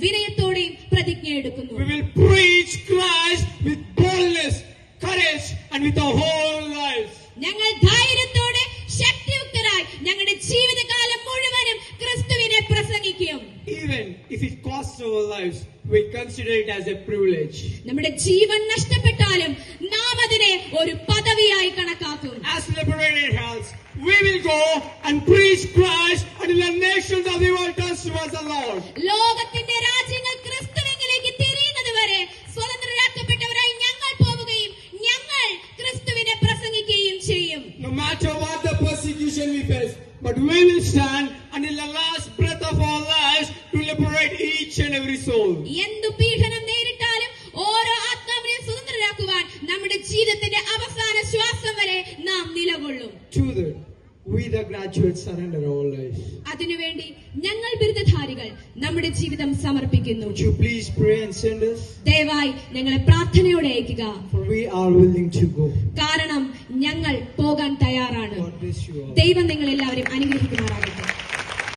വിനയത്തോടെയും പ്രതിജ്ഞ എടുക്കുന്നു. We will preach Christ with boldness, courage and with our whole lives. ഞങ്ങൾ ധൈര്യത്തോടെ ശക്തിയുക്തരായി ഞങ്ങളുടെ ജീവിതകാലം മുഴുവനും ക്രിസ്തുവിനെ പ്രസംഗിക്കും. Even if it costs our lives, we consider it as a privilege. നമ്മുടെ ജീവൻ നഷ്ടപ്പെട്ടാലും നാം അതിനെ ഒരു പദവിയായി കണക്കാക്കും. As liberated health, we will go and preach Christ until the nations of the world turns towards the Lord. ലോകത്തിന്റെ രാജ്യങ്ങൾ ക്രിസ്തുവിലേക്ക് തിരിയുന്നത് വരെ സ്വതന്ത്രരാക്കപ്പെട്ടവരായി ഞങ്ങൾ പോവുകയും ഞങ്ങൾ ക്രിസ്തുവിനെ പ്രസംഗിക്കുകയും ചെയ്യും. No matter what the persecution we face, but we will stand until the last breath of our lives to liberate each and every soul. എന്തു പീഡനം നേരിട്ടാലും ഓരോ ആത്മാവിനെ സ്വതന്ത്രരാക്കുവാൻ നമ്മുടെ ജീവിതത്തിന്റെ അവസാന ശ്വാസം വരെ നാം നിലകൊള്ളും. To that, we the graduates surrender our lives. അതിനുവേണ്ടി ഞങ്ങൾ ബിരുദധാരികൾ നമ്മുടെ ജീവിതം സമർപ്പിക്കുന്നു. Would you please pray and send us? ദയവായി ഞങ്ങളെ പ്രാർത്ഥനയോടെ അയക്കുക. For we are willing to go. കാരണം ഞങ്ങൾ പോകാൻ തയ്യാറാണ്. God bless you all. ദൈവം നിങ്ങൾ എല്ലാവരെയും അനുഗ്രഹിക്കുമാറാകട്ടെ.